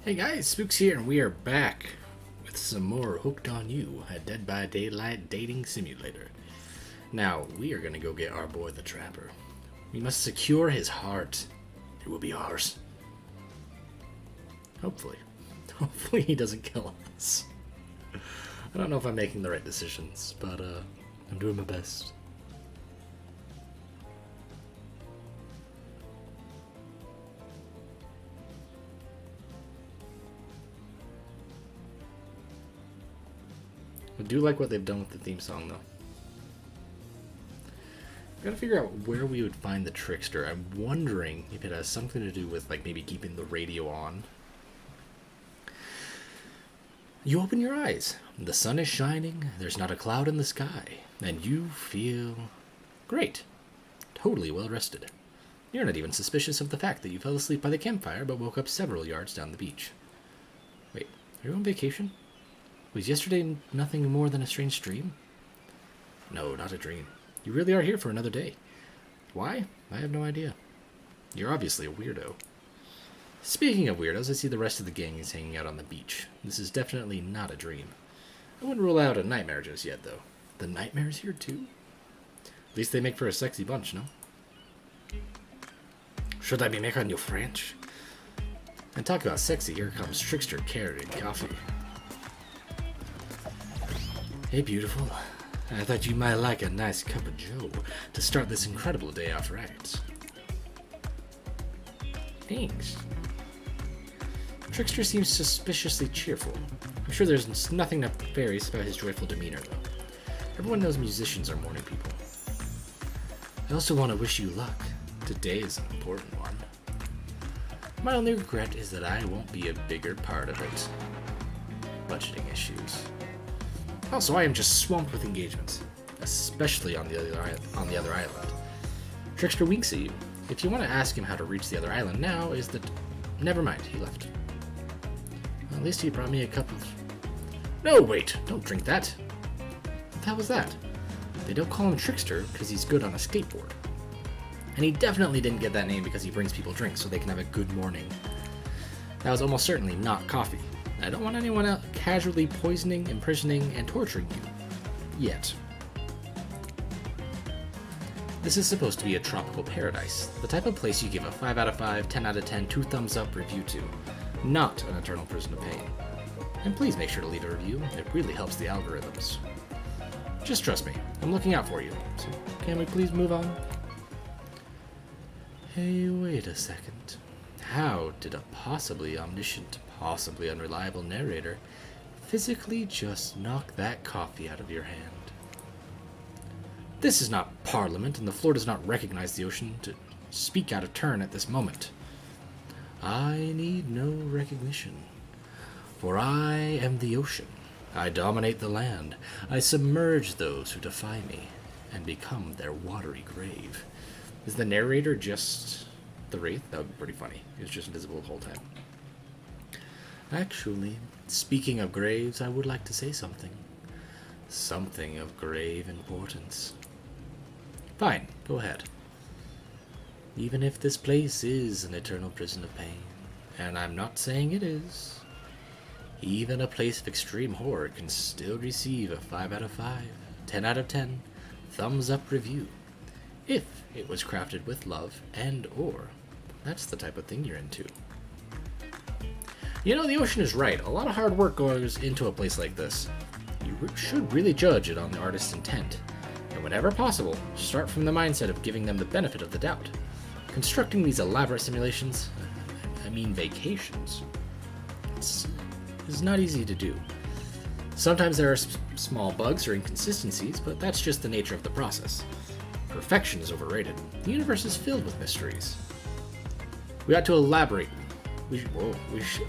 Hey guys, Spooks here, and we are back with some more Hooked on You, a Dead by Daylight dating simulator. Now, we are going to go get our boy the Trapper. We must secure his heart. It will be ours. Hopefully. Hopefully he doesn't kill us. I don't know if I'm making the right decisions, but I'm doing my best. I do like what they've done with the theme song, though. Gotta figure out where we would find the trickster. I'm wondering if it has something to do with, like, maybe keeping the radio on. You open your eyes. The sun is shining, there's not a cloud in the sky, and you feel great. Totally well rested. You're not even suspicious of the fact that you fell asleep by the campfire but woke up several yards down the beach. Wait, are you on vacation? Was yesterday nothing more than a strange dream? No, not a dream. You really are here for another day. Why? I have no idea. You're obviously a weirdo. Speaking of weirdos, I see the rest of the gang is hanging out on the beach. This is definitely not a dream. I wouldn't rule out a nightmare just yet, though. The nightmare's here, too? At least they make for a sexy bunch, no? Should I be making you French? And talk about sexy, here comes Trickster carrying coffee. Hey, beautiful. I thought you might like a nice cup of joe to start this incredible day off right. Thanks. Trickster seems suspiciously cheerful. I'm sure there's nothing nefarious about his joyful demeanor, though. Everyone knows musicians are morning people. I also want to wish you luck. Today is an important one. My only regret is that I won't be a bigger part of it. Budgeting issues. Also, I am just swamped with engagements, especially on the other island. Trickster winks at you. If you want to ask him how to reach the other island now, is that... Never mind, he left. Well, at least he brought me a cup of... No, wait, don't drink that. What the hell was that? They don't call him Trickster because he's good on a skateboard. And he definitely didn't get that name because he brings people drinks so they can have a good morning. That was almost certainly not coffee. I don't want anyone else casually poisoning, imprisoning, and torturing you. Yet. This is supposed to be a tropical paradise, the type of place you give a 5 out of 5, 10 out of 10, 2 thumbs up review to, not an eternal prison of pain. And please make sure to leave a review, it really helps the algorithms. Just trust me, I'm looking out for you, so can we please move on? Hey, wait a second. How did a possibly omniscient, possibly unreliable narrator physically just knock that coffee out of your hand? This is not Parliament, and the floor does not recognize the ocean to speak out of turn at this moment. I need no recognition, for I am the ocean. I dominate the land. I submerge those who defy me, and become their watery grave. Is the narrator just the Wraith? That would be pretty funny. He was just invisible the whole time. Actually, speaking of graves, I would like to say something. Something of grave importance. Fine, go ahead. Even if this place is an eternal prison of pain, and I'm not saying it is, even a place of extreme horror can still receive a 5 out of 5, 10 out of 10, thumbs up review, if it was crafted with love and or. That's the type of thing you're into. You know, the ocean is right. A lot of hard work goes into a place like this. You should really judge it on the artist's intent. And whenever possible, start from the mindset of giving them the benefit of the doubt. Constructing these elaborate simulations, I mean vacations, is not easy to do. Sometimes there are small bugs or inconsistencies, but that's just the nature of the process. Perfection is overrated. The universe is filled with mysteries. We ought to elaborate. We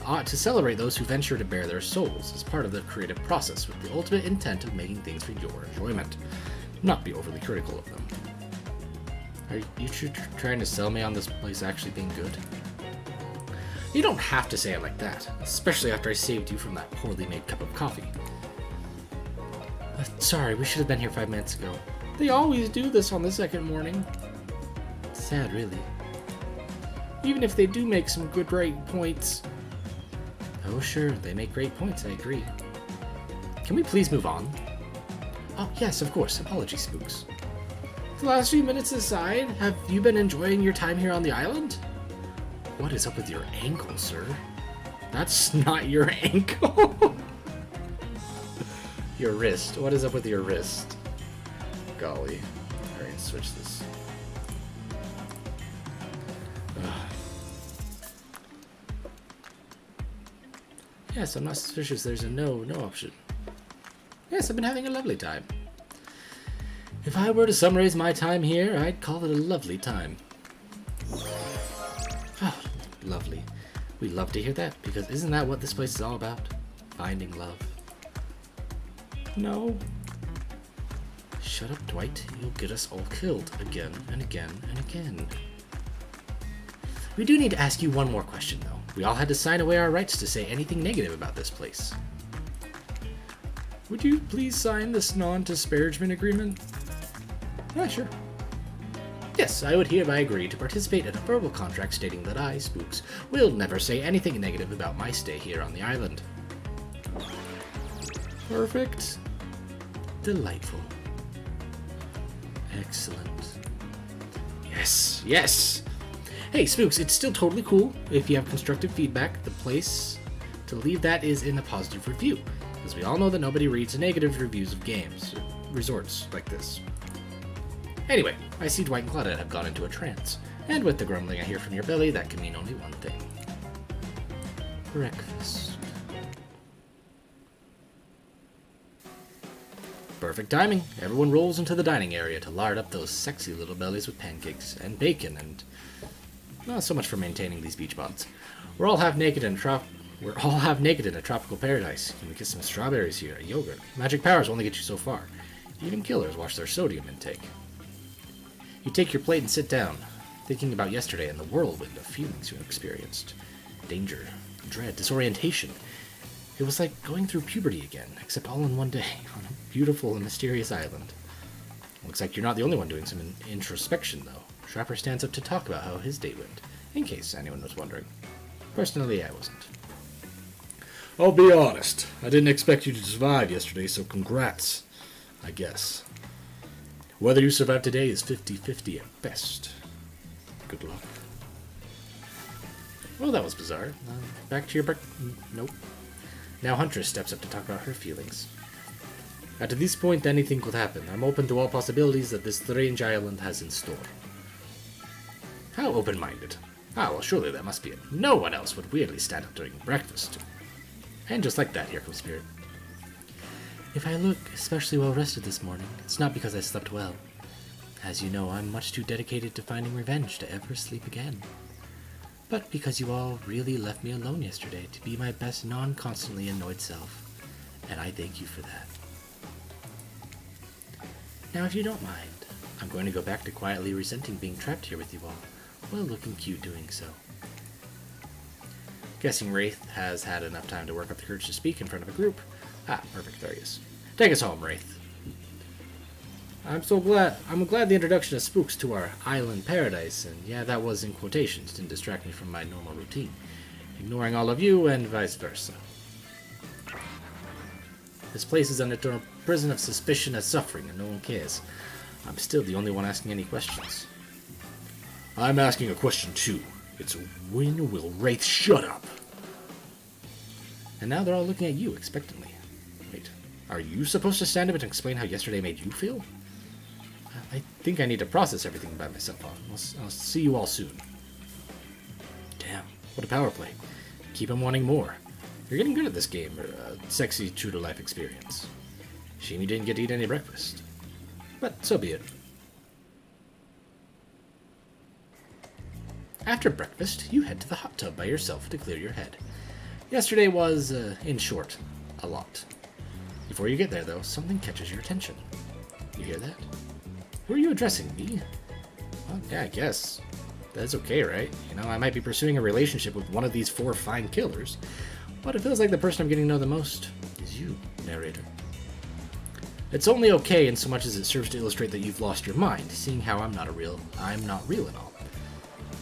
ought to celebrate those who venture to bare their souls as part of the creative process with the ultimate intent of making things for your enjoyment, not be overly critical of them. Are you trying to sell me on this place actually being good? You don't have to say it like that, especially after I saved you from that poorly made cup of coffee. Sorry, we should have been here 5 minutes ago. They always do this on the second morning. Sad, really. Even if they do make some good right points. Oh, sure, they make great points, I agree. Can we please move on? Oh, yes, of course. Apologies, Spooks. The last few minutes aside, have you been enjoying your time here on the island? What is up with your ankle, sir? That's not your ankle. Your wrist. What is up with your wrist? Golly. Alright, let's switch this. Yes, I'm not suspicious. There's a no option. Yes, I've been having a lovely time. If I were to summarize my time here, I'd call it a lovely time. Oh, lovely. We love to hear that, because isn't that what this place is all about? Finding love. No. Shut up, Dwight. You'll get us all killed again and again and again. We do need to ask you one more question, though. We all had to sign away our rights to say anything negative about this place. Would you please sign this non-disparagement agreement? Yeah, sure. Yes, I would hereby agree to participate in a verbal contract stating that I, Spooks, will never say anything negative about my stay here on the island. Perfect. Delightful. Excellent. Yes, yes! Hey, Spooks, it's still totally cool if you have constructive feedback. The place to leave that is in a positive review, because we all know that nobody reads negative reviews of games, resorts like this. Anyway, I see Dwight and Claudette have gone into a trance, and with the grumbling I hear from your belly, that can mean only one thing. Breakfast. Perfect timing. Everyone rolls into the dining area to lard up those sexy little bellies with pancakes and bacon and... not so much for maintaining these beach bods. We're all half naked in a tropical paradise. Can we get some strawberries here? Yogurt. Magic powers only get you so far. Even killers watch their sodium intake. You take your plate and sit down, thinking about yesterday and the whirlwind of feelings you experienced. Danger, dread, disorientation. It was like going through puberty again, except all in one day, on a beautiful and mysterious island. Looks like you're not the only one doing some introspection, though. Trapper stands up to talk about how his date went, in case anyone was wondering. Personally, I wasn't. I'll be honest. I didn't expect you to survive yesterday, so congrats, I guess. Whether you survive today is 50-50 at best. Good luck. Well, that was bizarre. Back to your nope. Now Huntress steps up to talk about her feelings. At this point, anything could happen. I'm open to all possibilities that this strange island has in store. How open-minded. Ah, well, surely that must be it. No one else would weirdly stand up during breakfast. And just like that, here comes Spirit. If I look especially well-rested this morning, it's not because I slept well. As you know, I'm much too dedicated to finding revenge to ever sleep again. But because you all really left me alone yesterday to be my best non-constantly annoyed self. And I thank you for that. Now, if you don't mind, I'm going to go back to quietly resenting being trapped here with you all, while looking cute doing so. Guessing Wraith has had enough time to work up the courage to speak in front of a group. Ah, perfect, there he is. Take us home, Wraith. I'm glad the introduction of Spooks to our island paradise, and yeah, that was in quotations, didn't distract me from my normal routine, ignoring all of you and vice versa. This place is an eternal prison of suspicion and suffering, and no one cares. I'm still the only one asking any questions. I'm asking a question too. It's when will Wraith shut up? And now they're all looking at you expectantly. Wait, are you supposed to stand up and explain how yesterday made you feel? I think I need to process everything by myself. I'll see you all soon. Damn, what a power play. Keep him wanting more. You're getting good at this game, sexy true-to-life experience. Shame you didn't get to eat any breakfast. But so be it. After breakfast, you head to the hot tub by yourself to clear your head. Yesterday was, in short, a lot. Before you get there, though, something catches your attention. You hear that? Who are you addressing, me? Well, yeah, I guess. That's okay, right? You know, I might be pursuing a relationship with one of these 4 fine killers, but it feels like the person I'm getting to know the most is you, narrator. It's only okay in so much as it serves to illustrate that you've lost your mind, seeing how I'm not real at all.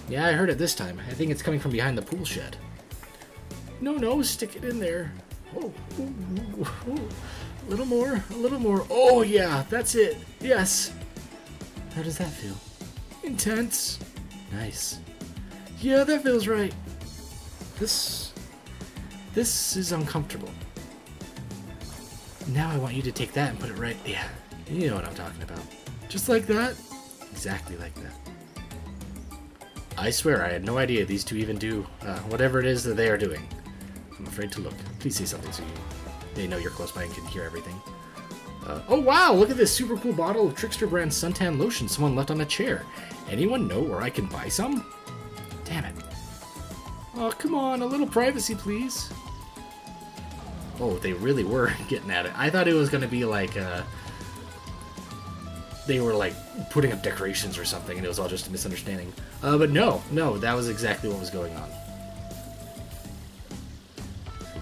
Yeah, I heard it this time. I think it's coming from behind the pool shed. No, stick it in there. Oh, a little more, a little more. Oh, yeah, that's it. Yes. How does that feel? Intense. Nice. Yeah, that feels right. This is uncomfortable. Now I want you to take that and put it right. Yeah, you know what I'm talking about. Just like that? Exactly like that. I swear I had no idea these two even do whatever it is that they are doing. I'm afraid to look. Please say something so they know you're close by and can hear everything. Oh wow, look at this super cool bottle of Trickster brand suntan lotion someone left on a chair. Anyone know where I can buy some? Damn it. Oh, come on, a little privacy, please. Oh, they really were getting at it. I thought it was going to be like, they were like putting up decorations or something and it was all just a misunderstanding. But no, that was exactly what was going on.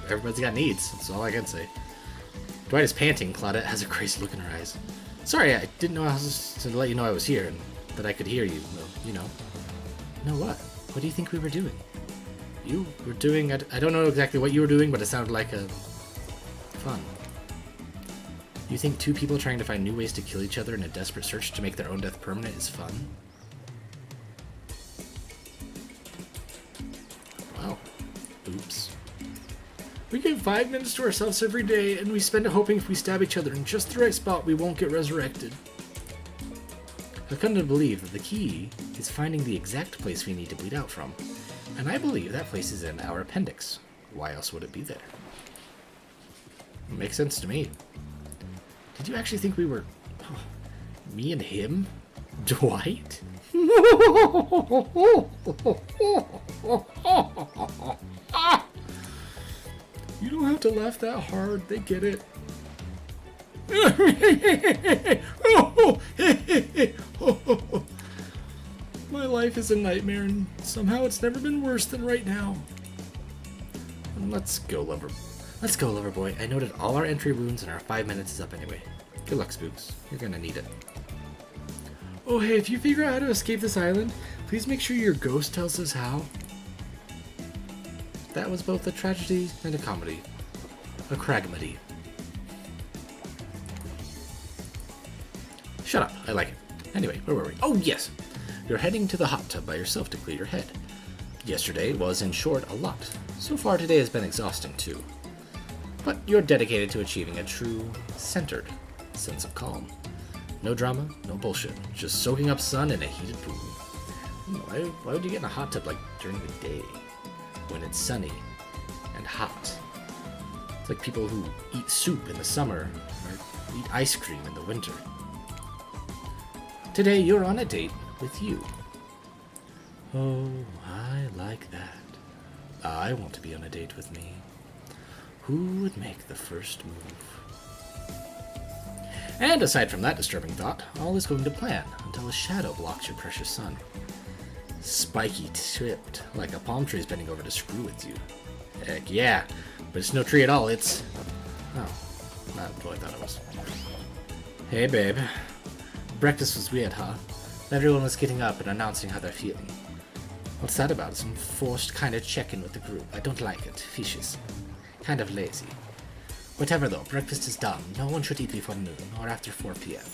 Everybody's got needs, that's all I can say. Dwight is panting. Claudette has a crazy look in her eyes. Sorry, I didn't know I was to let you know I was here and that I could hear you. Well, you know. Know what? What do you think we were doing? You were doing... I don't know exactly what you were doing, but it sounded like a... fun. You think two people trying to find new ways to kill each other in a desperate search to make their own death permanent is fun? Wow. Oops. We get 5 minutes to ourselves every day, and we spend it hoping if we stab each other in just the right spot, we won't get resurrected. I've come to believe that the key is finding the exact place we need to bleed out from. And I believe that place is in our appendix. Why else would it be there? It makes sense to me. Did you actually think we were... me and him? Dwight? You don't have to laugh that hard. They get it. My life is a nightmare, and somehow it's never been worse than right now. Let's go, lover. Let's go, lover boy. I noted all our entry wounds, and our 5 minutes is up anyway. Good luck, Spooks. You're gonna need it. Oh, hey, if you figure out how to escape this island, please make sure your ghost tells us how. That was both a tragedy and a comedy. A cragmedy. Shut up. I like it. Anyway, where were we? Oh, yes. You're heading to the hot tub by yourself to clear your head. Yesterday was, in short, a lot. So far, today has been exhausting, too. But you're dedicated to achieving a true, centered sense of calm. No drama, no bullshit. Just soaking up sun in a heated pool. Why would you get in a hot tub, like, during the day? When it's sunny and hot. It's like people who eat soup in the summer or eat ice cream in the winter. Today you're on a date with you. Oh, I like that. I want to be on a date with me. Who would make the first move? And aside from that disturbing thought, all is going to plan until a shadow blocks your precious sun. Spiky tipped, like a palm tree is bending over to screw with you. Heck yeah, but it's no tree at all, it's... Oh, not what I thought it was. Hey babe. Breakfast was weird, huh? Everyone was getting up and announcing how they're feeling. What's that about? Some forced kind of check-in with the group. I don't like it. Fishes. Kind of lazy. Whatever though, breakfast is done. No one should eat before noon, or after 4 p.m.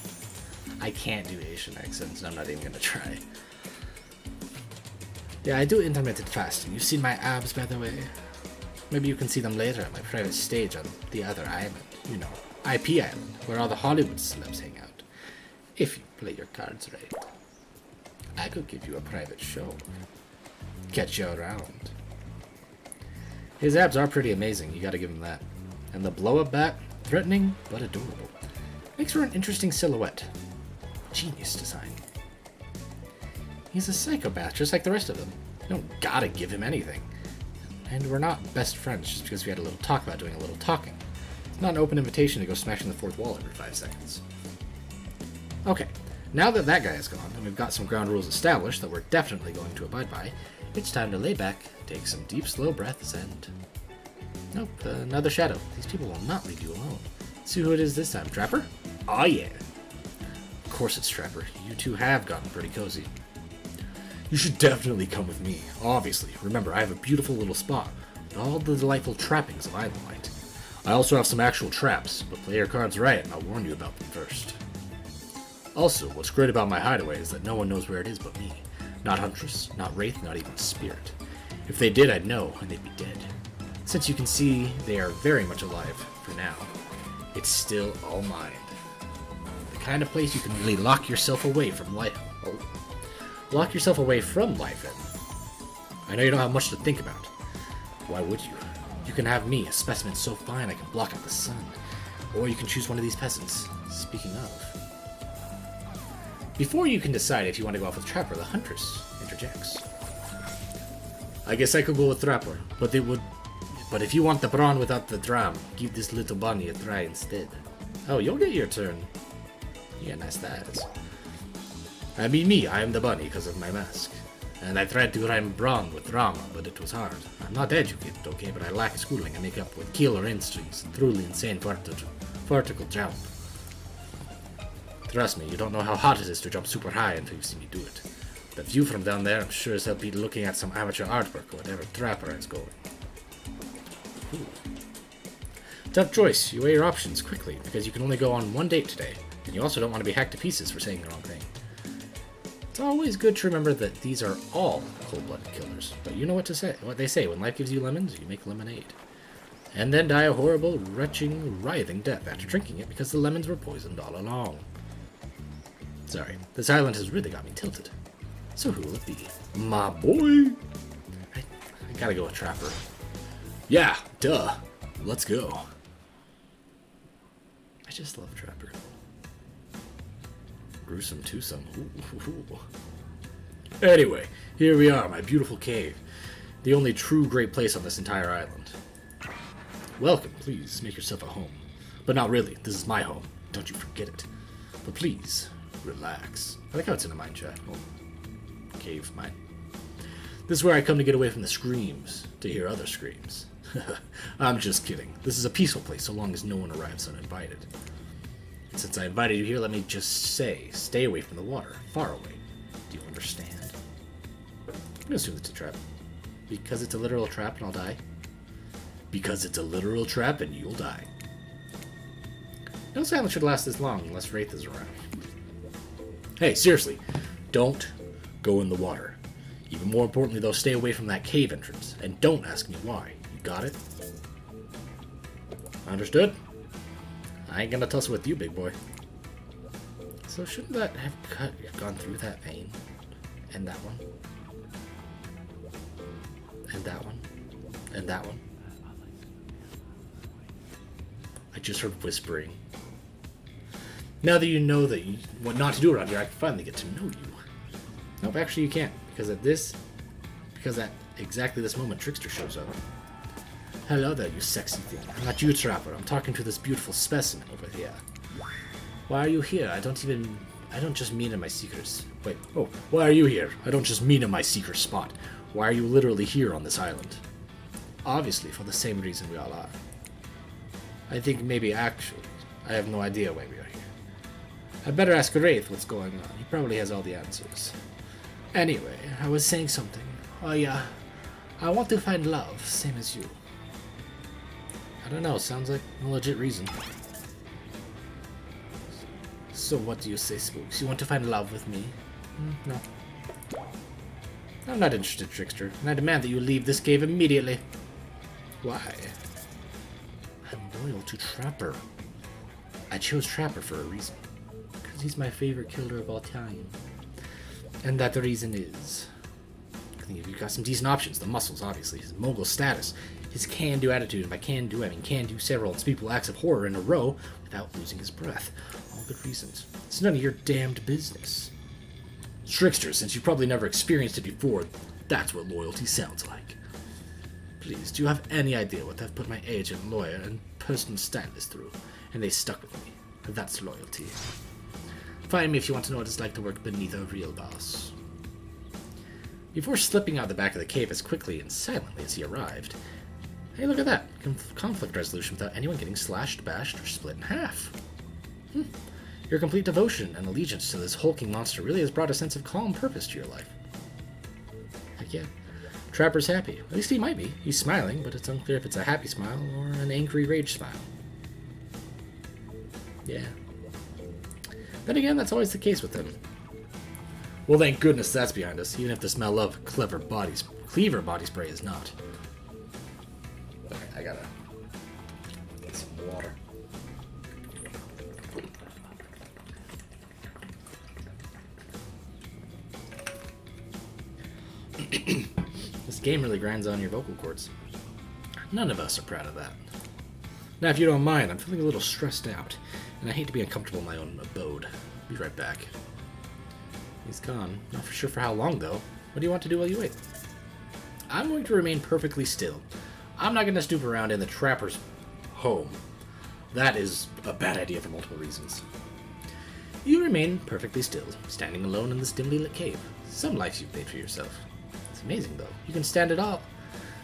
I can't do Asian accents, and I'm not even gonna try. Yeah, I do intermittent fasting. You've seen my abs, by the way. Maybe you can see them later at my private stage on the other island. You know, IP Island, where all the Hollywood celebs hang out. If you play your cards right. I could give you a private show. Get you around. His abs are pretty amazing, you gotta give him that. And the blow-up bat, threatening but adorable. Makes for an interesting silhouette. Genius design. He's a psychopath, just like the rest of them. You don't gotta give him anything. And we're not best friends just because we had a little talk about doing a little talking. It's not an open invitation to go smashing the fourth wall every 5 seconds. Okay, now that that guy is gone, and we've got some ground rules established that we're definitely going to abide by, it's time to lay back, take some deep, slow breaths, and... Nope, another shadow. These people will not leave you alone. See who it is this time, Trapper? Aw, yeah. Of course it's Trapper. You two have gotten pretty cozy. You should definitely come with me, obviously. Remember, I have a beautiful little spot and all the delightful trappings of Island Light. I also have some actual traps, but play your cards right and I'll warn you about them first. Also, what's great about my hideaway is that no one knows where it is but me. Not Huntress, not Wraith, not even Spirit. If they did, I'd know, and they'd be dead. Since you can see, they are very much alive, for now. It's still all mine. The kind of place you can really lock yourself away from life. Oh. Lock yourself away from life in. I know you don't have much to think about. Why would you? You can have me, a specimen so fine I can block out the sun. Or you can choose one of these peasants. Speaking of. Before you can decide if you want to go off with Trapper, the Huntress interjects. I guess I could go with Trapper, but if you want the brawn without the dram, give this little bunny a try instead. Oh, you'll get your turn. Yeah, nice thighs. I mean me, I am the bunny because of my mask. And I tried to rhyme brawn with drama, but it was hard. I'm not educated, okay, but I lack schooling. I make up with killer instincts and truly insane vertical jump. Trust me, you don't know how hot it is to jump super high until you see me do it. The view from down there, I'm sure as hell be looking at some amateur artwork or whatever Trapper is going. Ooh. Tough choice. You weigh your options quickly, because you can only go on one date today, and you also don't want to be hacked to pieces for saying the wrong thing. It's always good to remember that these are all cold-blooded killers, but you know what they say, when life gives you lemons, you make lemonade. And then die a horrible, retching, writhing death after drinking it because the lemons were poisoned all along. Sorry, this island has really got me tilted. So who will it be? My boy! I gotta go with Trapper. Yeah, duh. Let's go. I just love Trapper. Gruesome twosome. Ooh. Anyway, here we are, my beautiful cave. The only true great place on this entire island. Welcome, please, make yourself at home. But not really, this is my home. Don't you forget it. But please, relax. I like how it's in a mine chat. Oh, cave mine. This is where I come to get away from the screams, to hear other screams. I'm just kidding. This is a peaceful place so long as no one arrives uninvited. And since I invited you here, let me just say, stay away from the water, far away. Do you understand? I'm gonna assume it's a trap. Because it's a literal trap and I'll die? Because it's a literal trap and you'll die. No silence should last this long unless Wraith is around. Hey, seriously, don't go in the water. Even more importantly, though, stay away from that cave entrance. And don't ask me why. You got it? Understood? I ain't gonna tussle with you, big boy. So shouldn't that have gone through that vein? And that one? And that one? And that one? I just heard whispering. Now that you know that what not to do around here, I can finally get to know you. Nope, actually you can't. Because at exactly this moment, Trickster shows up. Hello there, you sexy thing. I'm not you, Trapper. I'm talking to this beautiful specimen over here. Why are you here? I don't just mean in my secret... Wait, oh, why are you here? I don't just mean in my secret spot. Why are you literally here on this island? Obviously, for the same reason we all are. I think maybe actually, I have no idea why we are here. I'd better ask Wraith what's going on. He probably has all the answers. Anyway, I was saying something. Oh yeah, I want to find love, same as you. I don't know, sounds like a legit reason. So what do you say, Spooks? You want to find love with me? No. I'm not interested, Trickster, and I demand that you leave this cave immediately. Why? I'm loyal to Trapper. I chose Trapper for a reason. Because he's my favorite killer of all time. And that the reason is... I think you've got some decent options. The muscles, obviously. His mogul status. His can-do attitude. And by can-do, I mean can-do several unspeakable acts of horror in a row without losing his breath. All good reasons. It's none of your damned business. Trickster, since you probably never experienced it before, that's what loyalty sounds like. Please, do you have any idea what I've put my agent, lawyer, and personal stylist through? And they stuck with me. That's loyalty. Find me if you want to know what it's like to work beneath a real boss. Before slipping out the back of the cave as quickly and silently as he arrived, hey, look at that. Conflict resolution without anyone getting slashed, bashed, or split in half. Your complete devotion and allegiance to this hulking monster really has brought a sense of calm purpose to your life. Heck yeah. Trapper's happy. At least he might be. He's smiling, but it's unclear if it's a happy smile or an angry rage smile. Yeah. Then again, that's always the case with him. Well, thank goodness that's behind us, even if the smell of cleaver body spray is not. Okay, I gotta get some water. This game really grinds on your vocal cords. None of us are proud of that. Now, if you don't mind, I'm feeling a little stressed out, and I hate to be uncomfortable in my own abode. Be right back. He's gone. Not for sure for how long, though. What do you want to do while you wait? I'm going to remain perfectly still. I'm not going to snoop around in the Trapper's home. That is a bad idea for multiple reasons. You remain perfectly still, standing alone in this dimly lit cave. Some life you've made for yourself. It's amazing, though. You can stand it all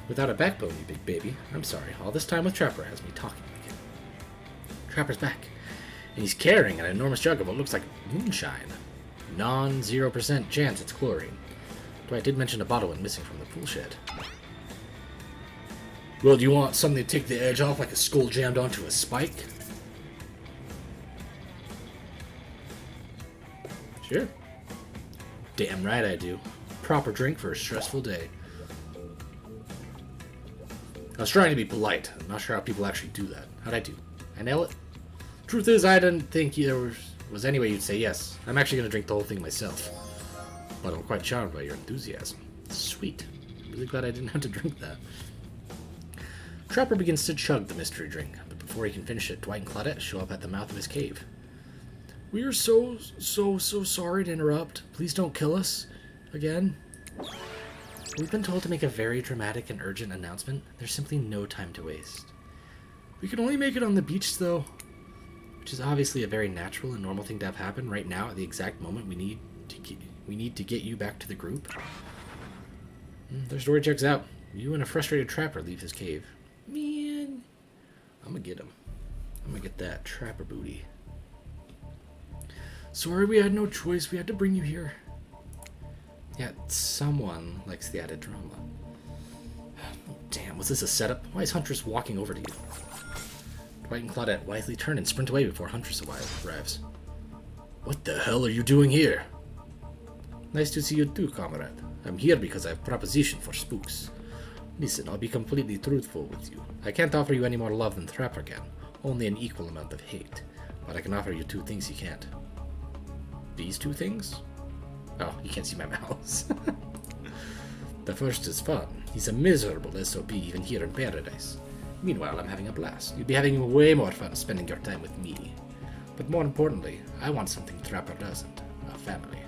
without a backbone, you big baby. I'm sorry. All this time with Trapper has me talking again. Trapper's back, and he's carrying an enormous jug of what looks like moonshine. Non-0% chance it's chlorine. Though I did mention a bottle went missing from the pool shed. Well, do you want something to take the edge off like a skull jammed onto a spike? Sure. Damn right I do. Proper drink for a stressful day. I was trying to be polite. I'm not sure how people actually do that. How'd I do? I nail it? Truth is, I didn't think there was any way you'd say yes. I'm actually going to drink the whole thing myself. But I'm quite charmed by your enthusiasm. Sweet. I'm really glad I didn't have to drink that. Trapper begins to chug the mystery drink, but before he can finish it, Dwight and Claudette show up at the mouth of his cave. We are so sorry to interrupt. Please don't kill us again. We've been told to make a very dramatic and urgent announcement. There's simply no time to waste. We can only make it on the beach, though. Which is obviously a very natural and normal thing to have happen right now at the exact moment we need to get you back to the group. Their story checks out. You and a frustrated Trapper leave his cave. Man, I'm gonna get him. I'm gonna get that Trapper booty. Sorry, we had no choice. We had to bring you here. Yeah, someone likes the added drama. Oh, damn, was this a setup? Why is Huntress walking over to you? Dwight and Claudette wisely turn and sprint away before Huntress arrives. What the hell are you doing here? Nice to see you too, comrade. I'm here because I have a proposition for Spooks. Listen, I'll be completely truthful with you. I can't offer you any more love than Trapper can, only an equal amount of hate. But I can offer you two things he can't. These two things? Oh, you can't see my mouse. The first is fun. He's a miserable SOB even here in paradise. Meanwhile, I'm having a blast. You'd be having way more fun spending your time with me. But more importantly, I want something Trapper doesn't. A family.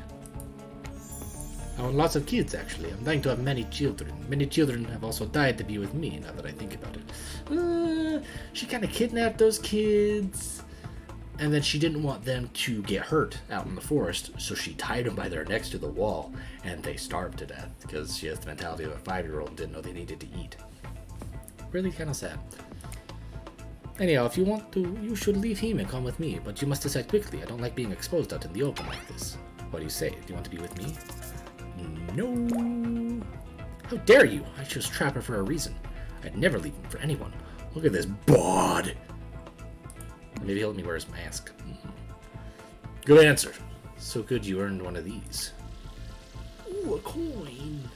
I want lots of kids, actually. I'm dying to have many children. Many children have also died to be with me, now that I think about it. She kind of kidnapped those kids. And then she didn't want them to get hurt out in the forest, so she tied them by their necks to the wall, and they starved to death, because she has the mentality of a 5-year-old and didn't know they needed to eat. Really kind of sad. Anyhow, if you want to, you should leave him and come with me, but you must decide quickly. I don't like being exposed out in the open like this. What do you say? Do you want to be with me? No. How dare you? I chose Trapper for a reason. I'd never leave him for anyone. Look at this bod. Maybe he'll let me wear his mask. Good answer. So good you earned one of these. Ooh, a coin.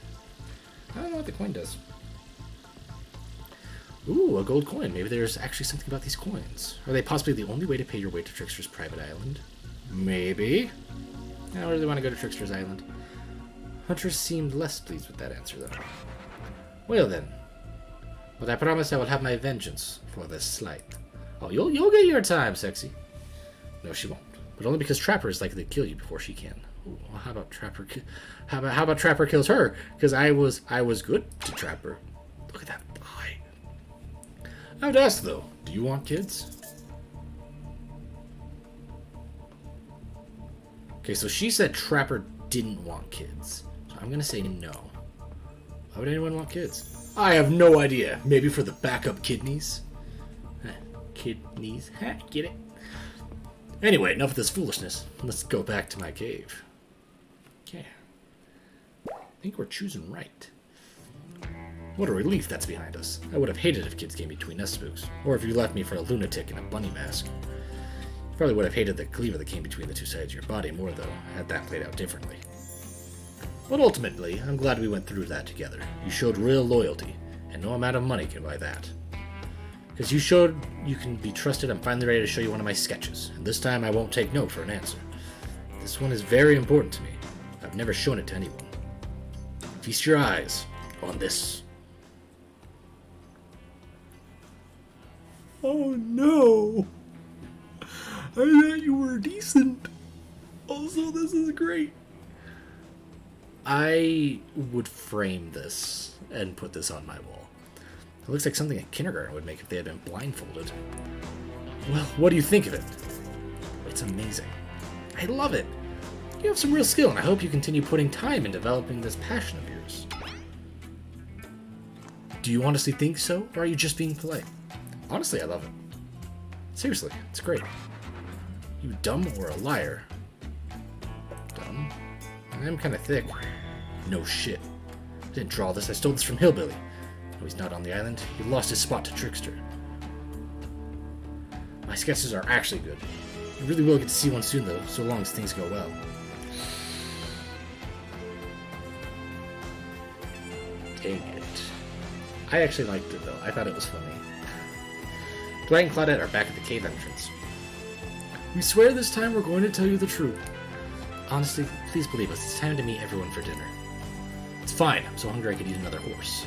I don't know what the coin does. Ooh, a gold coin. Maybe there's actually something about these coins. Are they possibly the only way to pay your way to Trickster's private island? Maybe. I don't really want to go to Trickster's island. Huntress seemed less pleased with that answer, though. Well then. But I promise I will have my vengeance for this slight. Oh, you'll get your time, sexy. No, she won't. But only because Trapper is likely to kill you before she can. Ooh, well, how about Trapper? How about Trapper kills her? Because I was good to Trapper. Look at that eye. I would ask though. Do you want kids? Okay, so she said Trapper didn't want kids. So I'm gonna say no. Why would anyone want kids? I have no idea. Maybe for the backup kidneys. Kidneys. Get it? Anyway, enough of this foolishness. Let's go back to my cave. Okay. I think we're choosing right. What a relief that's behind us. I would have hated if kids came between us spooks, or if you left me for a lunatic in a bunny mask. You probably would have hated the cleaver that came between the two sides of your body more, though, had that played out differently. But ultimately, I'm glad we went through that together. You showed real loyalty, and no amount of money can buy that. Because you showed you can be trusted, I'm finally ready to show you one of my sketches, and this time I won't take no for an answer. This one is very important to me. I've never shown it to anyone. Feast your eyes on this. Oh no! I thought you were decent. Also, this is great. I would frame this and put this on my wall. It looks like something a kindergarten would make if they had been blindfolded. Well, what do you think of it? It's amazing. I love it. You have some real skill, and I hope you continue putting time in developing this passion of yours. Do you honestly think so, or are you just being polite? Honestly, I love it. Seriously, it's great. You dumb or a liar? Dumb? I'm kind of thick. No shit. I didn't draw this, I stole this from Hillbilly. No, he's not on the island. He lost his spot to Trickster. My sketches are actually good. You really will get to see one soon, though, so long as things go well. Dang it. I actually liked it, though. I thought it was funny. Dwight and Claudette are back at the cave entrance. We swear this time we're going to tell you the truth. Honestly, please believe us. It's time to meet everyone for dinner. It's fine. I'm so hungry I could eat another horse.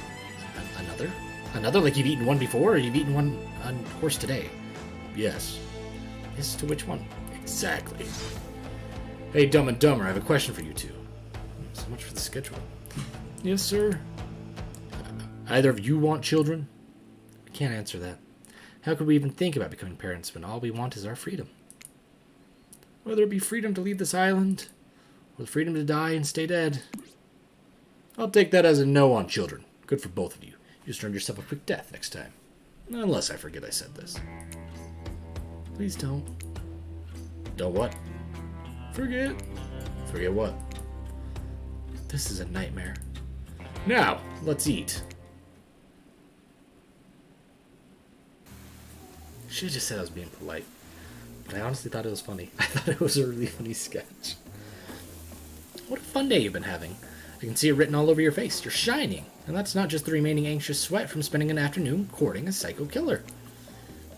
Another? Another? Like you've eaten one before, or you've eaten one horse today? Yes. Yes, to which one? Exactly. Hey, Dumb and Dumber, I have a question for you two. So much for the schedule. Yes, sir. Either of you want children? I can't answer that. How could we even think about becoming parents when all we want is our freedom? Whether it be freedom to leave this island, or the freedom to die and stay dead. I'll take that as a no on children. Good for both of you. You just earned yourself a quick death next time. Unless I forget I said this. Please don't. Don't what? Forget. Forget what? This is a nightmare. Now, let's eat. Should have just said I was being polite. But I honestly thought it was funny. I thought it was a really funny sketch. What a fun day you've been having. I can see it written all over your face. You're shining. And that's not just the remaining anxious sweat from spending an afternoon courting a psycho killer.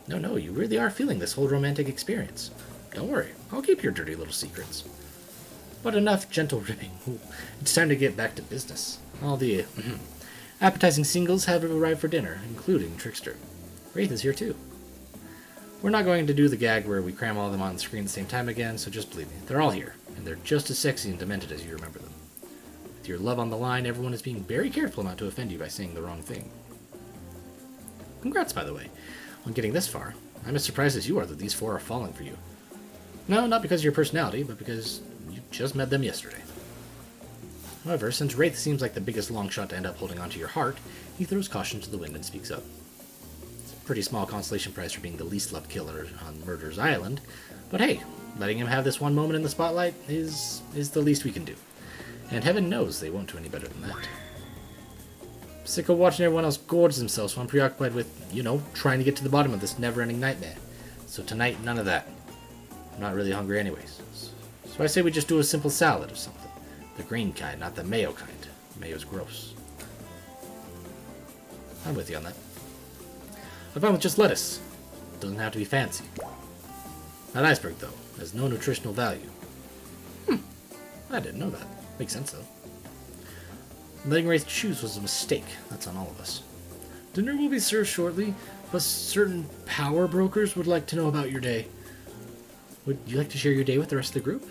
No, you really are feeling this whole romantic experience. Don't worry, I'll keep your dirty little secrets. But enough gentle ribbing. Ooh, it's time to get back to business. All the appetizing singles have arrived for dinner, including Trickster. Wraith is here too. We're not going to do the gag where we cram all of them on the screen at the same time again, so just believe me. They're all here, and they're just as sexy and demented as you remember them. With your love on the line, everyone is being very careful not to offend you by saying the wrong thing. Congrats, by the way, on getting this far. I'm as surprised as you are that these four are falling for you. No, not because of your personality, but because you just met them yesterday. However, since Wraith seems like the biggest long shot to end up holding onto your heart, he throws caution to the wind and speaks up. It's a pretty small consolation prize for being the least loved killer on Murder's Island, but hey, letting him have this one moment in the spotlight is the least we can do. And heaven knows they won't do any better than that. Sick of watching everyone else gorge themselves, so I'm preoccupied with, trying to get to the bottom of this never-ending nightmare. So tonight, none of that. I'm not really hungry anyways. So I say we just do a simple salad or something. The green kind, not the mayo kind. Mayo's gross. I'm with you on that. I'm fine with just lettuce. It doesn't have to be fancy. That iceberg, though, has no nutritional value. I didn't know that. Makes sense, though. Letting Wraith choose was a mistake. That's on all of us. Dinner will be served shortly, but certain power brokers would like to know about your day. Would you like to share your day with the rest of the group?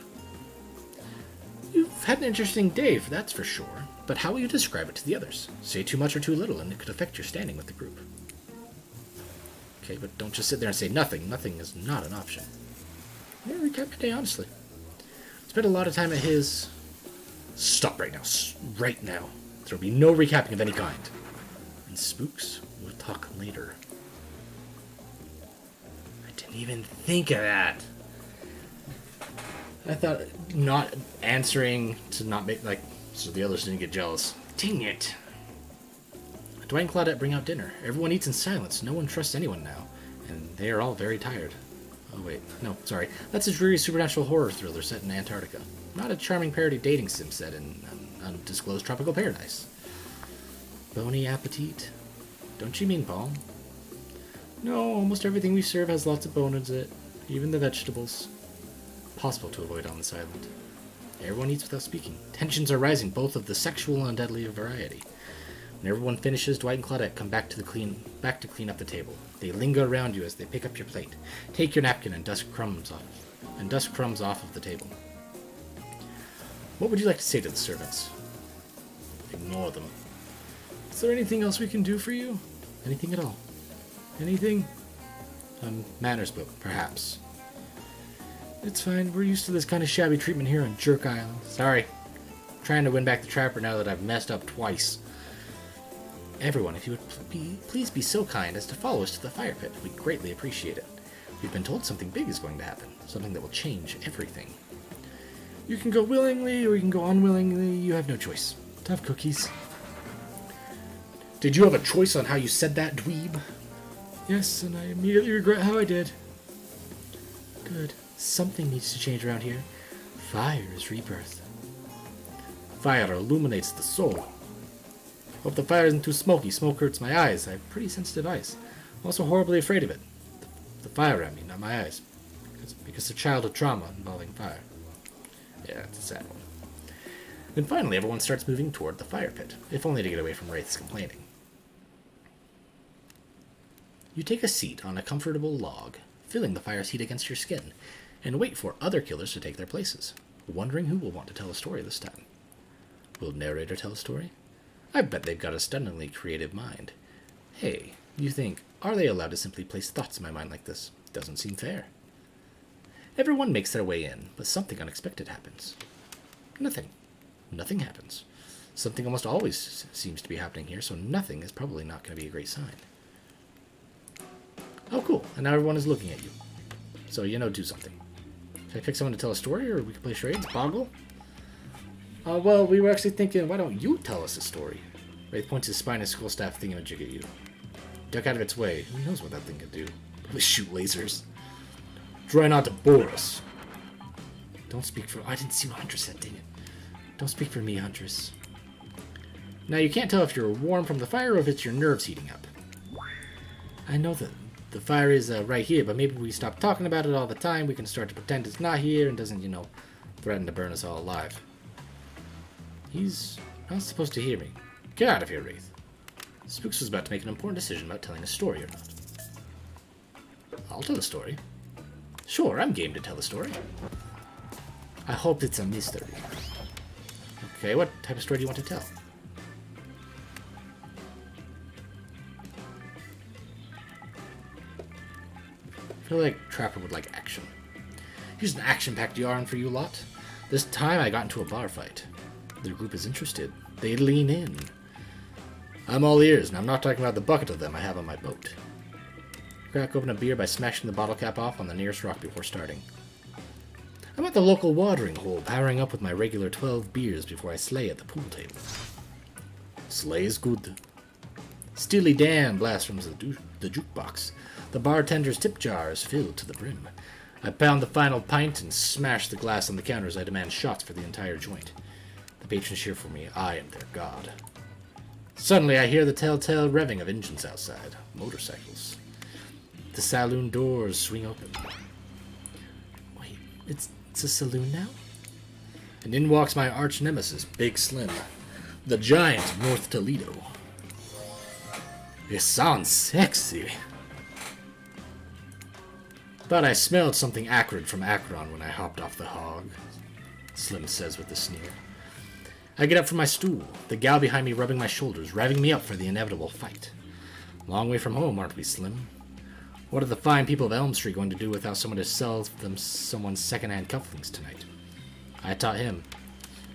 You've had an interesting day, that's for sure, but how will you describe it to the others? Say too much or too little, and it could affect your standing with the group. Okay, but don't just sit there and say nothing. Nothing is not an option. I'm going to recap my day, honestly. Spent a lot of time at his... Stop right now. Right now. There will be no recapping of any kind. And Spooks, we'll talk later. I didn't even think of that. I thought not answering to not make, so the others didn't get jealous. Dang it. Dwight and Claudette bring out dinner. Everyone eats in silence. No one trusts anyone now. And they are all very tired. Oh, wait. No, sorry. That's a dreary supernatural horror thriller set in Antarctica. Not a charming parody dating sim set in an undisclosed tropical paradise. Bony appetit? Don't you mean Paul? No, almost everything we serve has lots of bone in it. Even the vegetables. Possible to avoid on this island. Everyone eats without speaking. Tensions are rising, both of the sexual and deadly variety. When everyone finishes, Dwight and Claudette come back to clean up the table. They linger around you as they pick up your plate, take your napkin, and dust crumbs off of the table. What would you like to say to the servants? Ignore them. Is there anything else we can do for you? Anything at all? Anything? Manners book, perhaps. It's fine. We're used to this kind of shabby treatment here on Jerk Island. Sorry. I'm trying to win back the trapper now that I've messed up twice. Everyone, if you would please be so kind as to follow us to the fire pit. We'd greatly appreciate it. We've been told something big is going to happen. Something that will change everything. You can go willingly or you can go unwillingly. You have no choice. Tough cookies. Did you have a choice on how you said that, dweeb? Yes, and I immediately regret how I did. Good. Something needs to change around here. Fire is rebirth. Fire illuminates the soul. Hope the fire isn't too smoky. Smoke hurts my eyes. I have pretty sensitive eyes. I'm also horribly afraid of it. The fire, I mean, not my eyes. Because of childhood trauma involving fire. Yeah, it's a sad one. Then finally, everyone starts moving toward the fire pit, if only to get away from Wraith's complaining. You take a seat on a comfortable log, feeling the fire's heat against your skin, and wait for other killers to take their places, wondering who will want to tell a story this time. Will narrator tell a story? I bet they've got a stunningly creative mind. Hey, you think, are they allowed to simply place thoughts in my mind like this? Doesn't seem fair. Everyone makes their way in, but something unexpected happens. Nothing. Nothing happens. Something almost always seems to be happening here, so nothing is probably not going to be a great sign. Oh, cool. And now everyone is looking at you. So, do something. Should I pick someone to tell a story, or we can play charades? Boggle? Well, we were actually thinking, why don't you tell us a story? Wraith points his spine and skull staff thingamajig at you. Duck out of its way. Who knows what that thing could do? Probably shoot lasers. Try not to bore us. Don't speak for... I didn't see what Huntress said, dang it. Don't speak for me, Huntress. Now, you can't tell if you're warm from the fire or if it's your nerves heating up. I know that the fire is right here, but maybe we stop talking about it all the time. We can start to pretend it's not here and doesn't, threaten to burn us all alive. He's not supposed to hear me. Get out of here, Wraith. Spooks was about to make an important decision about telling a story or not. I'll tell a story. Sure, I'm game to tell a story. I hope it's a mystery. Okay, what type of story do you want to tell? I feel like Trapper would like action. Here's an action-packed yarn for you lot. This time I got into a bar fight. The group is interested. They lean in. I'm all ears, and I'm not talking about the bucket of them I have on my boat. Crack open a beer by smashing the bottle cap off on the nearest rock before starting. I'm at the local watering hole, powering up with my regular 12 beers before I slay at the pool table. Slay is good. Steely Dan blasts from the jukebox. The bartender's tip jar is filled to the brim. I pound the final pint and smash the glass on the counter as I demand shots for the entire joint. The patrons cheer for me. I am their god. Suddenly, I hear the telltale revving of engines outside. Motorcycles. The saloon doors swing open. Wait, it's a saloon now? And in walks my arch nemesis, Big Slim, the giant North Toledo. It sounds sexy. Thought I smelled something acrid from Akron when I hopped off the hog, Slim says with a sneer. I get up from my stool, the gal behind me rubbing my shoulders, revving me up for the inevitable fight. Long way from home, aren't we, Slim? What are the fine people of Elm Street going to do without someone to sell them someone's second-hand cufflinks tonight? I taught him.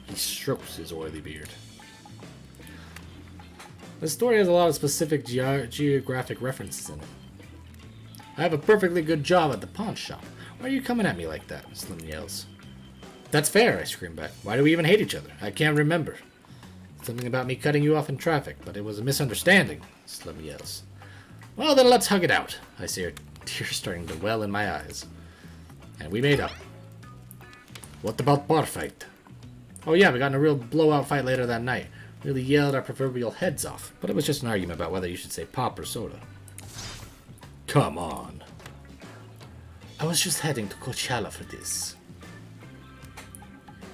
He strokes his oily beard. The story has a lot of specific geographic references in it. I have a perfectly good job at the pawn shop. Why are you coming at me like that? Slim yells. That's fair, I scream back. Why do we even hate each other? I can't remember. Something about me cutting you off in traffic, but it was a misunderstanding, Slum yells. Well, then let's hug it out, I see her tears starting to well in my eyes. And we made up. What about bar fight? Oh yeah, we got in a real blowout fight later that night. Really yelled our proverbial heads off, but it was just an argument about whether you should say pop or soda. Come on. I was just heading to Coachella for this.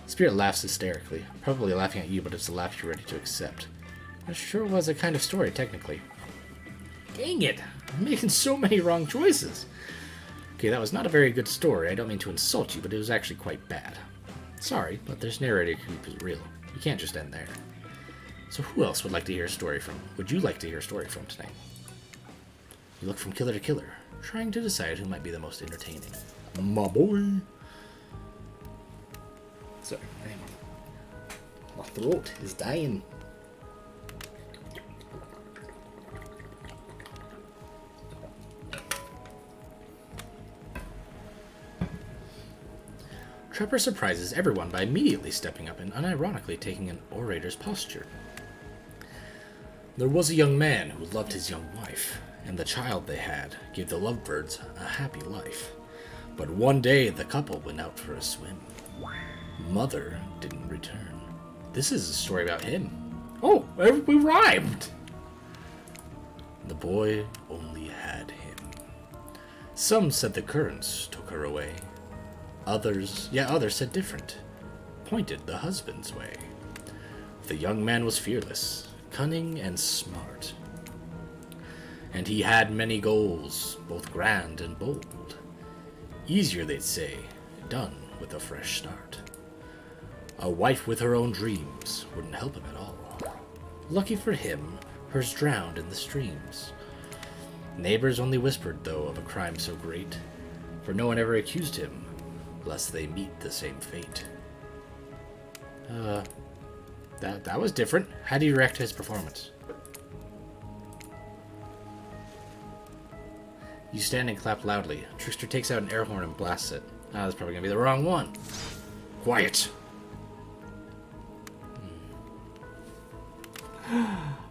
Spirit laughs hysterically, probably laughing at you, but it's a laugh you're ready to accept. It sure was a kind of story, technically. Dang it! I'm making so many wrong choices. Okay, that was not a very good story. I don't mean to insult you, but it was actually quite bad. Sorry, but this narrator keeps it real. You can't just end there. So who else would like to hear a story from? Would you like to hear a story from tonight? You look from killer to killer, trying to decide who might be the most entertaining. My boy. Sorry, my throat is dying. Trevor surprises everyone by immediately stepping up and unironically taking an orator's posture. There was a young man who loved his young wife, and the child they had gave the lovebirds a happy life. But one day the couple went out for a swim. Mother didn't return. This is a story about him. Oh, we rhymed! The boy only had him. Some said the currents took her away. Others said different, pointed the husband's way. The young man was fearless, cunning and smart. And he had many goals, both grand and bold. Easier, they'd say, done with a fresh start. A wife with her own dreams wouldn't help him at all. Lucky for him, hers drowned in the streams. Neighbors only whispered, though, of a crime so great, for no one ever accused him, lest they meet the same fate. That was different. How do you react to his performance? You stand and clap loudly. Trickster takes out an air horn and blasts it. Ah, that's probably gonna be the wrong one. Quiet.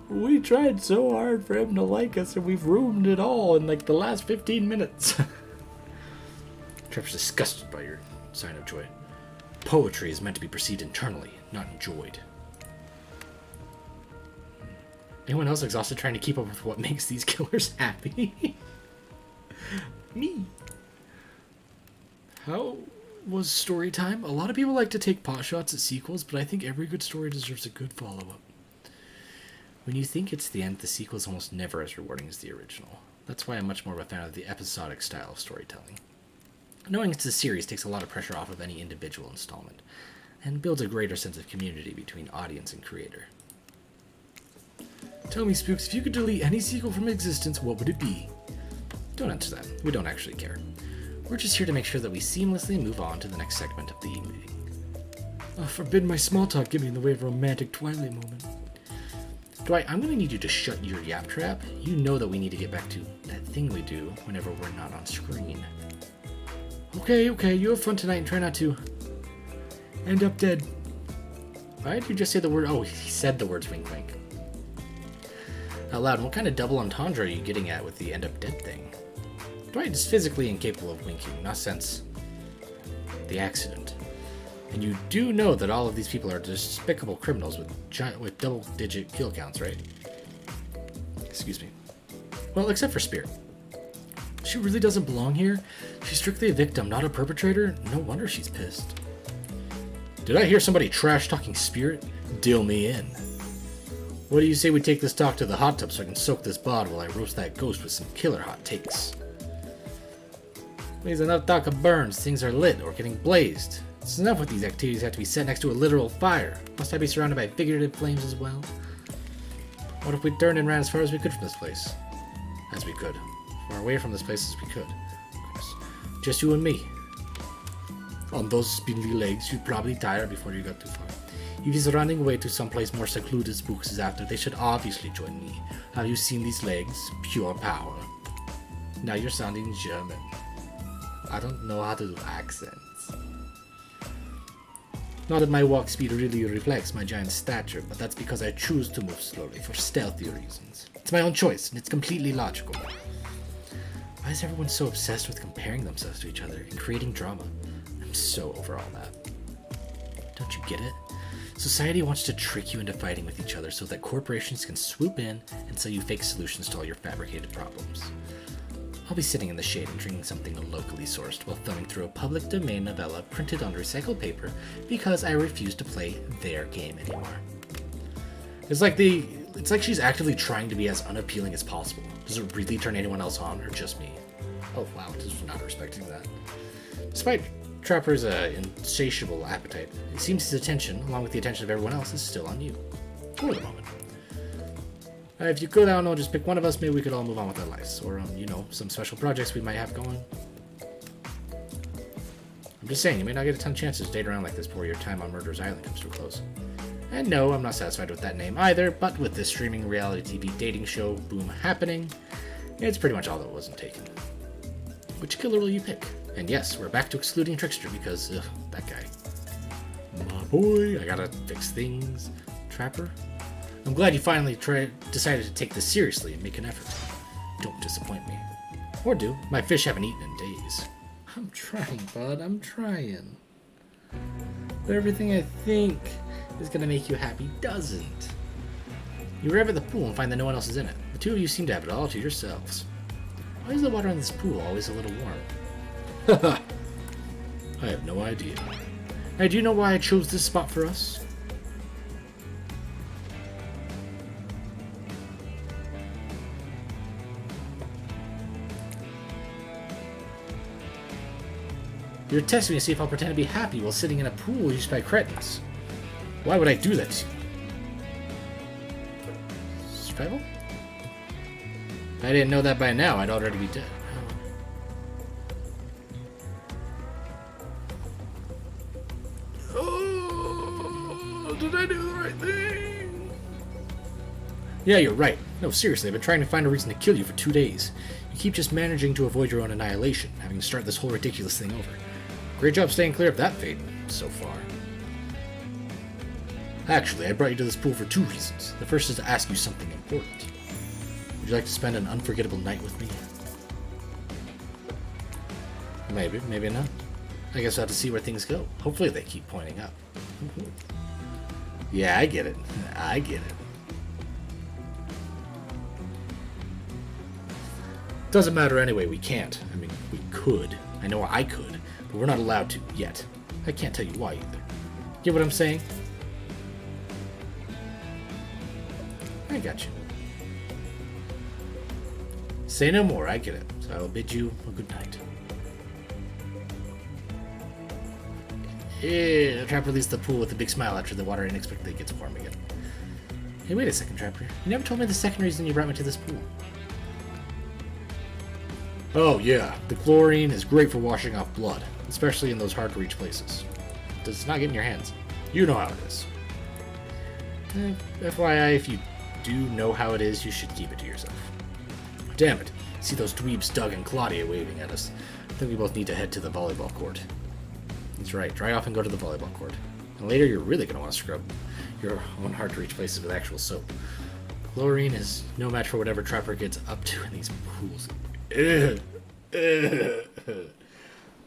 We tried so hard for him to like us, and we've ruined it all in like the last 15 minutes. Trevor's disgusted by your sign of joy. Poetry is meant to be perceived internally, not enjoyed. Anyone else exhausted trying to keep up with what makes these killers happy? Me. How was story time? A lot of people like to take pot shots at sequels, but I think every good story deserves a good follow-up. When you think it's the end, the sequel is almost never as rewarding as the original. That's why I'm much more of a fan of the episodic style of storytelling. Knowing it's a series takes a lot of pressure off of any individual installment, and builds a greater sense of community between audience and creator. Tell me, Spooks, if you could delete any sequel from existence, what would it be? Don't answer that. We don't actually care. We're just here to make sure that we seamlessly move on to the next segment of the meeting. Forbid my small talk get me in the way of a romantic Twilight moment. Dwight, I'm going to need you to shut your yap trap. You know that we need to get back to that thing we do whenever we're not on screen. Okay, you have fun tonight and try not to end up dead. Why did you just say the word? Oh, he said the words wink wink. Out loud, what kind of double entendre are you getting at with the end up dead thing? Dwight is physically incapable of winking, not since the accident. And you do know that all of these people are despicable criminals with double-digit kill counts, right? Excuse me. Well, except for Spirit. She really doesn't belong here. She's strictly a victim, not a perpetrator. No wonder she's pissed. Did I hear somebody trash-talking Spirit? Deal me in. What do you say we take this talk to the hot tub so I can soak this bod while I roast that ghost with some killer hot takes? Please, enough talk of burns. Things are lit or getting blazed. It's enough with these activities have to be set next to a literal fire. Must I be surrounded by figurative flames as well? What if we turned and ran as far as we could from this place? As we could. Far away from this place as we could. Of course. Just you and me. On those spindly legs, you'd probably tire before you got too far. If he's running away to someplace more secluded, Spooks is after, they should obviously join me. Have you seen these legs? Pure power. Now you're sounding German. I don't know how to do accents. Not that my walk speed really reflects my giant stature, but that's because I choose to move slowly for stealthy reasons. It's my own choice, and it's completely logical. Why is everyone so obsessed with comparing themselves to each other and creating drama? I'm so over all that. Don't you get it? Society wants to trick you into fighting with each other so that corporations can swoop in and sell you fake solutions to all your fabricated problems. I'll be sitting in the shade and drinking something locally sourced while thumbing through a public domain novella printed on recycled paper because I refuse to play their game anymore. It's like she's actively trying to be as unappealing as possible. Does it really turn anyone else on, or just me? Oh wow, just not respecting that. Despite Trapper's insatiable appetite, it seems his attention, along with the attention of everyone else, is still on you. For the moment. If you go down, I'll just pick one of us, maybe we could all move on with our lives. Or, some special projects we might have going. I'm just saying, you may not get a ton of chances to date around like this before your time on Murderer's Island comes to a close. And no, I'm not satisfied with that name either, but with this streaming reality TV dating show boom happening, it's pretty much all that wasn't taken. Which killer will you pick? And yes, we're back to excluding Trickster because, that guy. My boy, I gotta fix things. Trapper? I'm glad you finally decided to take this seriously and make an effort. Don't disappoint me. Or do. My fish haven't eaten in days. I'm trying, bud. I'm trying. But everything I think is gonna make you happy doesn't. You arrive at the pool and find that no one else is in it. The two of you seem to have it all to yourselves. Why is the water in this pool always a little warm? Haha. I have no idea. Hey, do you know why I chose this spot for us? You're testing me to see if I'll pretend to be happy while sitting in a pool used by cretins. Why would I do that to you? Survival? If I didn't know that by now, I'd already be dead. Oh, did I do the right thing? Yeah, you're right. No, seriously, I've been trying to find a reason to kill you for 2 days. You keep just managing to avoid your own annihilation, having to start this whole ridiculous thing over. Great job staying clear of that fate, so far. Actually, I brought you to this pool for 2 reasons. The first is to ask you something important. Would you like to spend an unforgettable night with me? Maybe, maybe not. I guess we'll have to see where things go. Hopefully they keep pointing up. Yeah, I get it. I get it. Doesn't matter anyway, we can't. I mean, we could. I know I could, but we're not allowed to, yet. I can't tell you why either. Get what I'm saying? I got you. Say no more, I get it. So I will bid you a good night. Yeah, Trapper leaves the pool with a big smile after the water unexpectedly gets warm again. Hey, wait a second, Trapper. You never told me the second reason you brought me to this pool. Oh, yeah. The chlorine is great for washing off blood, especially in those hard-to-reach places. Does not get in your hands. You know how it is. FYI, if you do know how it is, you should keep it to yourself. Damn it. See those dweebs Doug and Claudia waving at us. I think we both need to head to the volleyball court. That's right. Dry off and go to the volleyball court. And later, you're really going to want to scrub your own hard-to-reach places with actual soap. Chlorine is no match for whatever Trapper gets up to in these pools.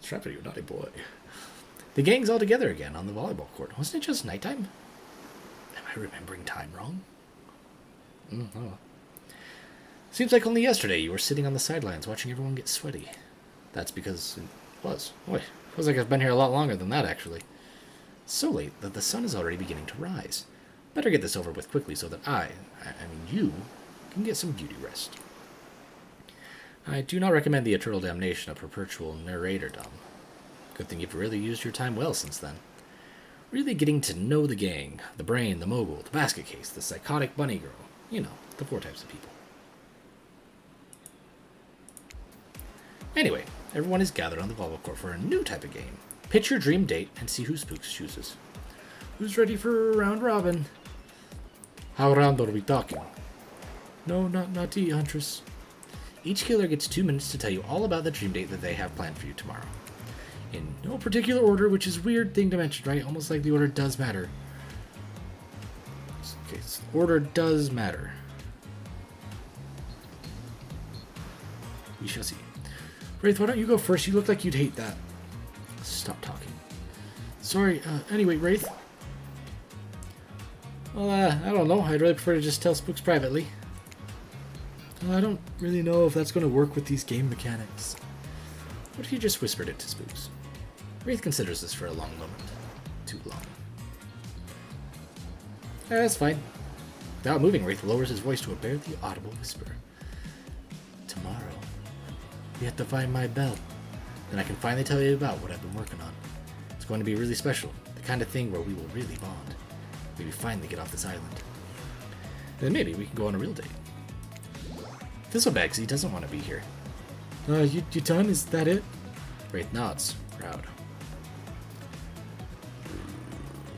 Trapper, you naughty boy. The gang's all together again on the volleyball court. Wasn't it just nighttime? Am I remembering time wrong? Oh. Seems like only yesterday you were sitting on the sidelines watching everyone get sweaty. That's because it was. Boy, feels like I've been here a lot longer than that, actually. So late that the sun is already beginning to rise. Better get this over with quickly so that you, can get some beauty rest. I do not recommend the eternal damnation of perpetual narratordom. Good thing you've really used your time well since then. Really getting to know the gang, the brain, the mogul, the basket case, the psychotic bunny girl. You know, the 4 types of people. Anyway, everyone is gathered on the volleyball court for a new type of game. Pitch your dream date and see who Spooks chooses. Who's ready for round robin? How round are we talking? No, not tea, Huntress. Each killer gets 2 minutes to tell you all about the dream date that they have planned for you tomorrow. In no particular order, which is a weird thing to mention, right? Almost like the order does matter. Okay, so order does matter. We shall see. Wraith, why don't you go first? You look like you'd hate that. Stop talking. Sorry, anyway, Wraith. Well, I don't know. I'd really prefer to just tell Spooks privately. Well, I don't really know if that's going to work with these game mechanics. What if you just whispered it to Spooks? Wraith considers this for a long moment. Too long. That's fine. Without moving, Wraith lowers his voice to a barely audible whisper. Tomorrow, we have to find my bell. Then I can finally tell you about what I've been working on. It's going to be really special. The kind of thing where we will really bond. Maybe finally get off this island. And then maybe we can go on a real date. Thistlebags, he doesn't want to be here. You done? Is that it? Wraith nods, proud.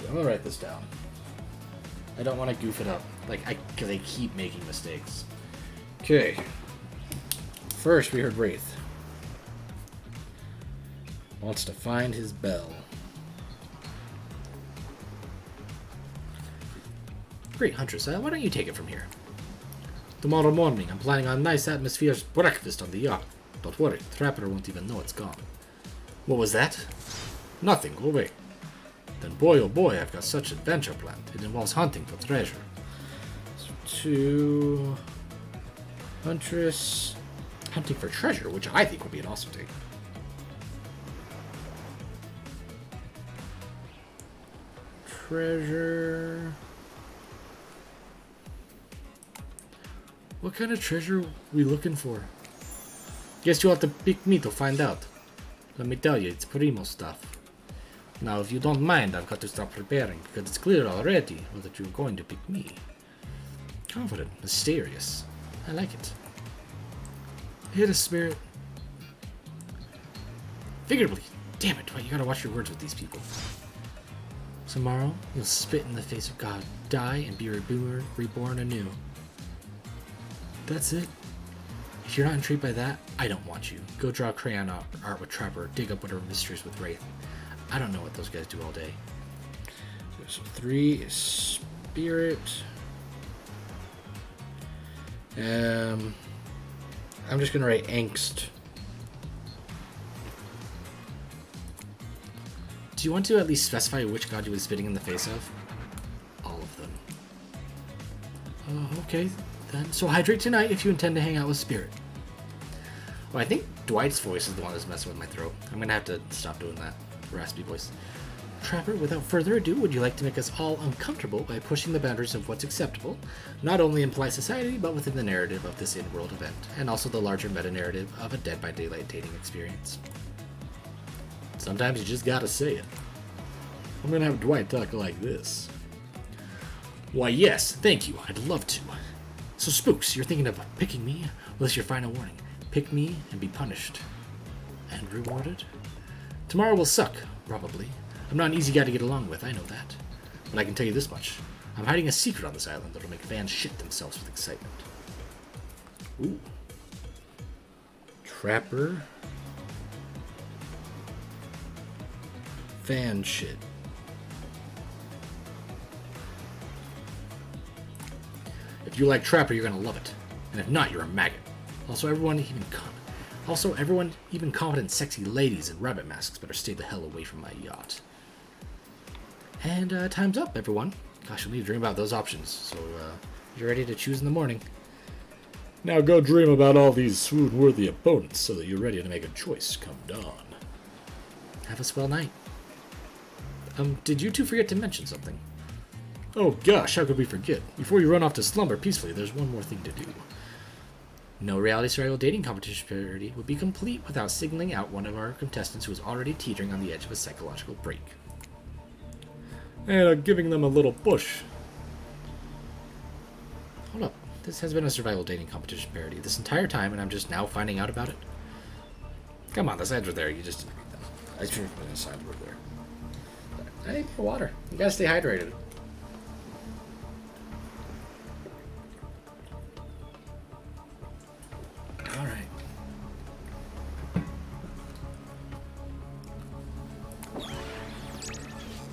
I'm gonna write this down. I don't want to goof it up, because I keep making mistakes. Okay. First, we heard Wraith. Wants to find his bell. Great, Huntress. Why don't you take it from here? Tomorrow morning, I'm planning on a nice atmosphere's breakfast on the yacht. Don't worry, the Trapper won't even know it's gone. What was that? Nothing, go away. Then boy oh boy, I've got such adventure planned. It involves hunting for treasure. So to Huntress, hunting for treasure, which I think would be an awesome thing. Treasure. What kind of treasure are we looking for? Guess you'll have to pick me to find out. Let me tell you, it's primo stuff. Now, if you don't mind, I've got to stop preparing, because it's clear already that you're going to pick me. Confident, mysterious. I like it. Hit a spirit. Figuratively. Damn it, why you gotta watch your words with these people. Tomorrow, you'll spit in the face of God, die, and be reborn anew. That's it? If you're not intrigued by that, I don't want you. Go draw crayon art with Trapper, dig up whatever mysteries with Wraith. I don't know what those guys do all day. So 3 is spirit. I'm just gonna write angst. Do you want to at least specify which god you was spitting in the face of? All of them. Okay. Then, so hydrate tonight if you intend to hang out with Spirit. Well, I think Dwight's voice is the one that's messing with my throat. I'm gonna have to stop doing that raspy voice. Trapper, without further ado, would you like to make us all uncomfortable by pushing the boundaries of what's acceptable, not only in polite society, but within the narrative of this in-world event, and also the larger meta-narrative of a Dead by Daylight dating experience? Sometimes you just gotta say it. I'm gonna have Dwight talk like this. Why, yes, thank you. I'd love to. So, Spooks, you're thinking of picking me? Well, this is your final warning. Pick me and be punished. And rewarded? Tomorrow will suck, probably. I'm not an easy guy to get along with, I know that. But I can tell you this much. I'm hiding a secret on this island that'll make fans shit themselves with excitement. Ooh. Trapper. Fan shit. If you like Trapper, you're gonna love it. And if not, you're a maggot. Also, everyone, even competent, sexy ladies in rabbit masks better stay the hell away from my yacht. And time's up, everyone. Gosh, you'll need to dream about those options. So you're ready to choose in the morning. Now go dream about all these swoon-worthy opponents so that you're ready to make a choice come dawn. Have a swell night. Did you two forget to mention something? Oh gosh, how could we forget? Before you run off to slumber peacefully, there's one more thing to do. No reality serial dating competition parody would be complete without signaling out one of our contestants who is already teetering on the edge of a psychological break. And giving them a little push. Hold up. This has been a survival dating competition parody this entire time, and I'm just now finding out about it? Come on, the signs were there. You just didn't read them. I should have put the signs were there. I need more water. You gotta stay hydrated.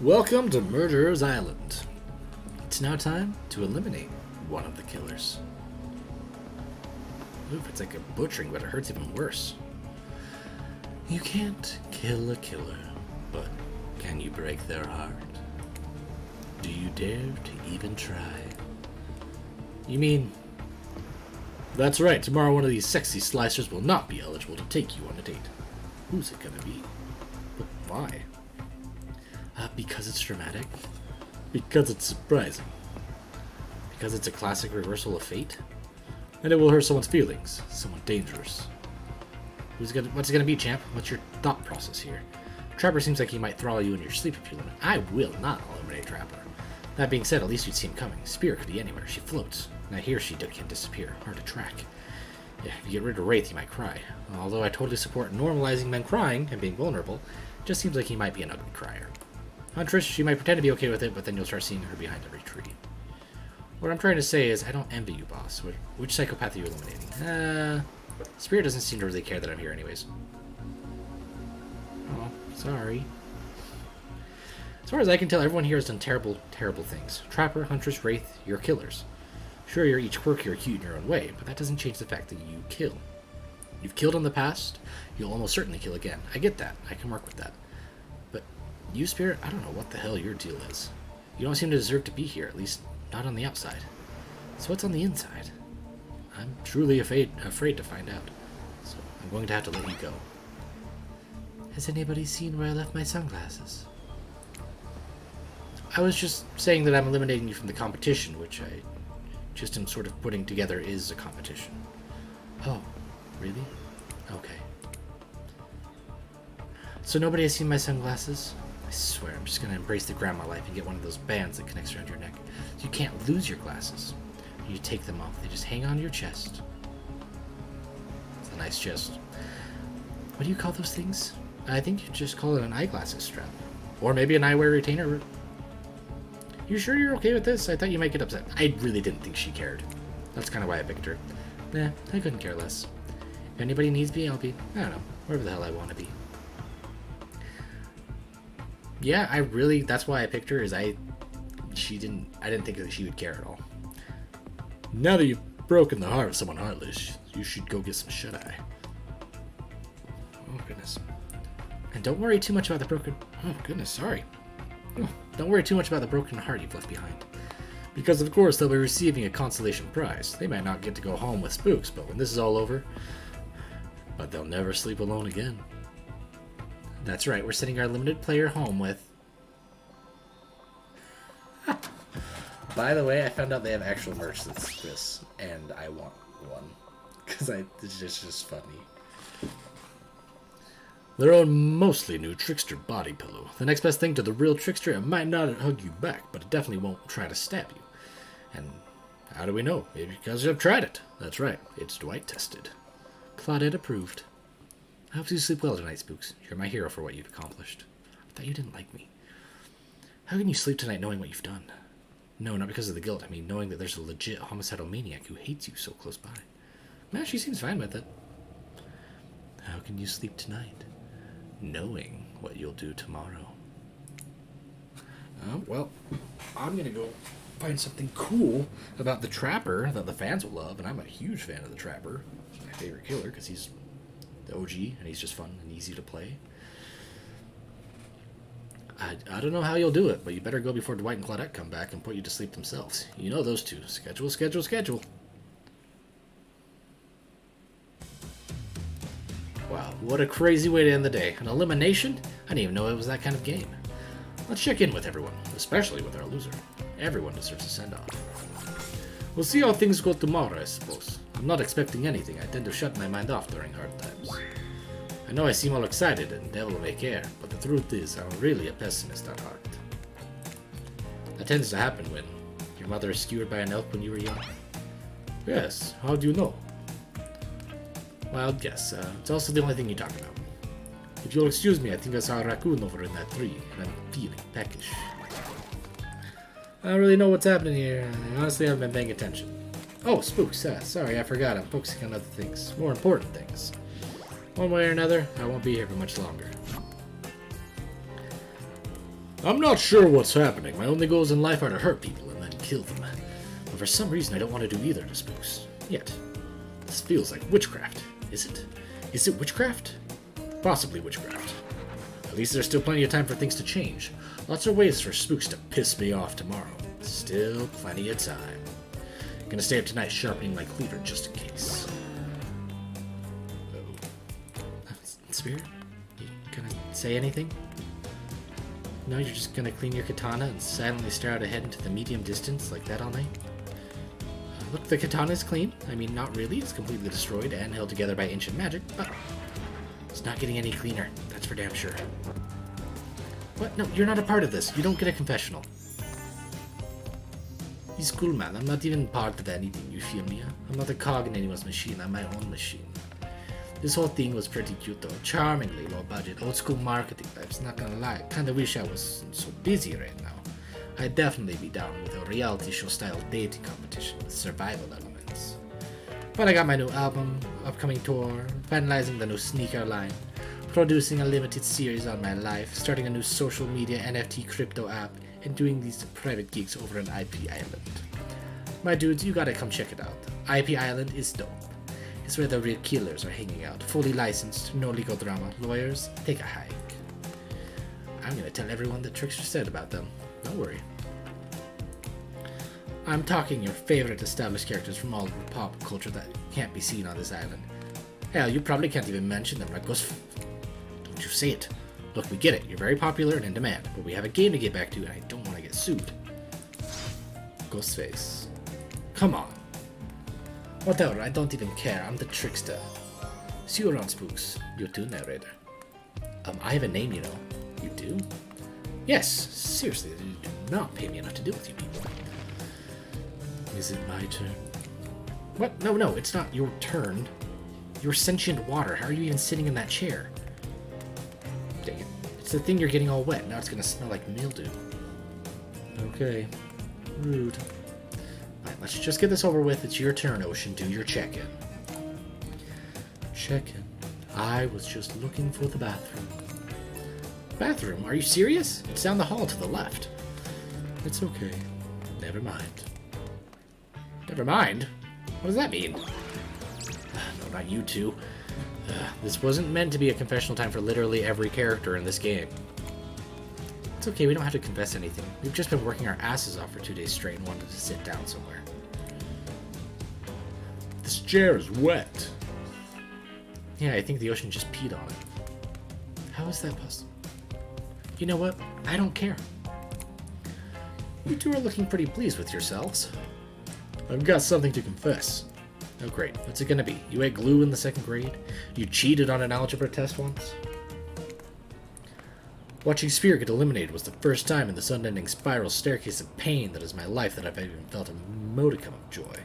Welcome to Murderer's Island. It's now time to eliminate one of the killers. Oof, it's like a butchering, but it hurts even worse. You can't kill a killer, but can you break their heart? Do you dare to even try? You mean... That's right, tomorrow one of these sexy slicers will not be eligible to take you on a date. Who's it gonna be? But why? Because it's dramatic. Because it's surprising. Because it's a classic reversal of fate. And it will hurt someone's feelings. Someone dangerous. What's it gonna be, champ? What's your thought process here? Trapper seems like he might throttle you in your sleep if you limit. I will not eliminate Trapper. That being said, at least you'd see him coming. Spirit could be anywhere. She floats. Now he or she can disappear. Hard to track. Yeah, if you get rid of Wraith, he might cry. Although I totally support normalizing men crying and being vulnerable, it just seems like he might be an ugly crier. Huntress, she might pretend to be okay with it, but then you'll start seeing her behind every tree. What I'm trying to say is, I don't envy you, boss. Which psychopath are you eliminating? Spirit doesn't seem to really care that I'm here anyways. Oh, sorry. As far as I can tell, everyone here has done terrible, terrible things. Trapper, Huntress, Wraith, you're killers. Sure, you're each quirky or cute in your own way, but that doesn't change the fact that you kill. You've killed in the past, you'll almost certainly kill again. I get that. I can work with that. But you, Spirit, I don't know what the hell your deal is. You don't seem to deserve to be here, at least not on the outside. So what's on the inside? I'm truly afraid to find out. So I'm going to have to let you go. Has anybody seen where I left my sunglasses? I was just saying that I'm eliminating you from the competition, which I just am sort of putting together is a competition. Oh, really? Okay. So nobody has seen my sunglasses? I swear, I'm just going to embrace the grandma life and get one of those bands that connects around your neck. So you can't lose your glasses. You take them off. They just hang on your chest. It's a nice chest. What do you call those things? I think you just call it an eyeglasses strap. Or maybe an eyewear retainer. You sure you're okay with this? I thought you might get upset. I really didn't think she cared. That's kind of why I picked her. Nah, I couldn't care less. If anybody needs me, I'll be, I don't know, wherever the hell I want to be. Yeah, that's why I picked her, I didn't think that she would care at all. Now that you've broken the heart of someone heartless, you should go get some shut-eye. Oh, goodness. And don't worry too much about the broken... Oh, goodness, sorry. Oh, don't worry too much about the broken heart you've left behind. Because, of course, they'll be receiving a consolation prize. They might not get to go home with Spooks, but when this is all over... But they'll never sleep alone again. That's right, we're sending our limited player home with... By the way, I found out they have actual merch that's this, and I want one. Because it's just funny. Their own mostly new Trickster body pillow. The next best thing to the real Trickster, it might not hug you back, but it definitely won't try to stab you. And how do we know? Maybe because I've tried it. That's right, it's Dwight tested. Claudette approved. I hope you sleep well tonight, Spooks. You're my hero for what you've accomplished. I thought you didn't like me. How can you sleep tonight knowing what you've done? No, not because of the guilt. I mean, knowing that there's a legit homicidal maniac who hates you so close by. Nah, she seems fine with it. How can you sleep tonight? Knowing what you'll do tomorrow. Well, I'm going to go find something cool about the Trapper that the fans will love, and I'm a huge fan of the Trapper. He's my favorite killer because he's the OG, and he's just fun and easy to play. I don't know how you'll do it, but you better go before Dwight and Claudette come back and put you to sleep themselves. You know those two. Schedule, schedule, schedule. Wow, what a crazy way to end the day. An elimination? I didn't even know it was that kind of game. Let's check in with everyone, especially with our loser. Everyone deserves a send-off. We'll see how things go tomorrow, I suppose. I'm not expecting anything. I tend to shut my mind off during hard times. I know I seem all excited and devil may care, but the truth is I'm really a pessimist at heart. That tends to happen when your mother is skewered by an elk when you were young. Yes, how do you know? Wild guess. It's also the only thing you talk about. If you'll excuse me, I think I saw a raccoon over in that tree, and I'm feeling peckish. I don't really know what's happening here. I honestly haven't been paying attention. Oh, Spooks. Sorry, I forgot. I'm focusing on other things. More important things. One way or another, I won't be here for much longer. I'm not sure what's happening. My only goals in life are to hurt people and then kill them. But for some reason I don't want to do either to Spooks. Yet. This feels like witchcraft. Is it? Is it witchcraft? Possibly witchcraft. At least there's still plenty of time for things to change. Lots of ways for Spooks to piss me off tomorrow. Still plenty of time. Gonna stay up tonight sharpening my cleaver just in case. Oh. Spirit? You gonna say anything? No, you're just gonna clean your katana and silently stare out ahead into the medium distance like that all night? Look, the katana is clean. I mean, not really. It's completely destroyed and held together by ancient magic, but it's not getting any cleaner. That's for damn sure. What? No, you're not a part of this. You don't get a confessional. He's cool, man. I'm not even part of anything, you feel me? I'm not a cog in anyone's machine. I'm my own machine. This whole thing was pretty cute, though. Charmingly low budget, old school marketing types. Not gonna lie. Kinda wish I wasn't so busy right now. I'd definitely be down with a reality show style dating competition with survival elements. But I got my new album, upcoming tour, finalizing the new sneaker line, producing a limited series on my life, starting a new social media NFT crypto app, and doing these private gigs over on IP Island. My dudes, you gotta come check it out. IP Island is dope. It's where the real killers are hanging out. Fully licensed, no legal drama. Lawyers, take a hike. I'm gonna tell everyone that Trickster said about them. Don't worry. I'm talking your favorite established characters from all of the pop culture that can't be seen on this island. Hell, you probably can't even mention them, like Ghost. Don't you say it. Look, we get it. You're very popular and in demand, but we have a game to get back to, and I don't want to get sued. Ghostface. Come on. Whatever, I don't even care. I'm the Trickster. See you around, Spooks. You too, narrator. I have a name, you know. You do? Yes, seriously, you do not pay me enough to deal with you people. Is it my turn? What? No, it's not your turn. You're sentient water. How are you even sitting in that chair? Dang it. It's the thing you're getting all wet. Now it's gonna smell like mildew. Okay. Rude. Alright, let's just get this over with. It's your turn, Ocean. Do your check-in. Check-in. I was just looking for the bathroom. Bathroom? Are you serious? It's down the hall to the left. It's okay. Never mind. Never mind? What does that mean? No, not you two. This wasn't meant to be a confessional time for literally every character in this game. It's okay, we don't have to confess anything. We've just been working our asses off for 2 days straight and wanted to sit down somewhere. This chair is wet. Yeah, I think the ocean just peed on it. How is that possible? You know what? I don't care. You two are looking pretty pleased with yourselves. I've got something to confess. Oh great, what's it gonna be? You ate glue in the 2nd grade? You cheated on an algebra test once? Watching Sphere get eliminated was the first time in this unending spiral staircase of pain that is my life that I've even felt a modicum of joy.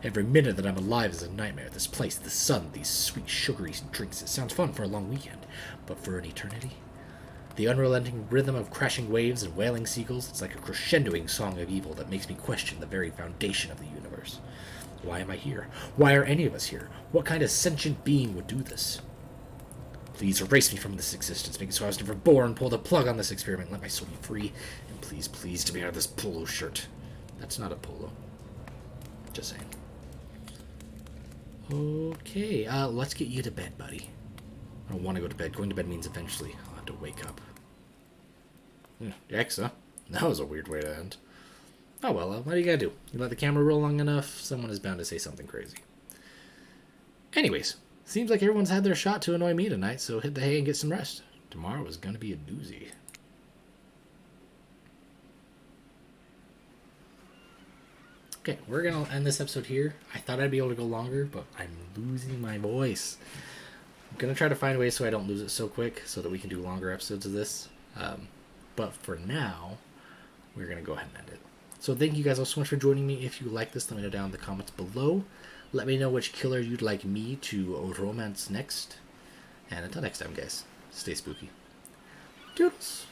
Every minute that I'm alive is a nightmare. This place, the sun, these sweet sugary drinks. It sounds fun for a long weekend, but for an eternity? The unrelenting rhythm of crashing waves and wailing seagulls, it's like a crescendoing song of evil that makes me question the very foundation of the universe. Why am I here? Why are any of us here? What kind of sentient being would do this? Please erase me from this existence, make it so I was never born, pull the plug on this experiment, let my soul be free, and please, please, to me out of this polo shirt. That's not a polo. Just saying. Okay, let's get you to bed, buddy. I don't want to go to bed. Going to bed means eventually I'll have to wake up. Yikes, huh? That was a weird way to end. Oh well, what do you gotta do? You let the camera roll long enough, someone is bound to say something crazy. Anyways, seems like everyone's had their shot to annoy me tonight, so hit the hay and get some rest. Tomorrow is gonna be a doozy. Okay, we're gonna end this episode here. I thought I'd be able to go longer, but I'm losing my voice. I'm gonna try to find ways so I don't lose it so quick, so that we can do longer episodes of this. But for now, we're gonna go ahead and end it. So thank you guys all so much for joining me. If you like this, let me know down in the comments below. Let me know which killer you'd like me to romance next. And until next time, guys, stay spooky. Toodles!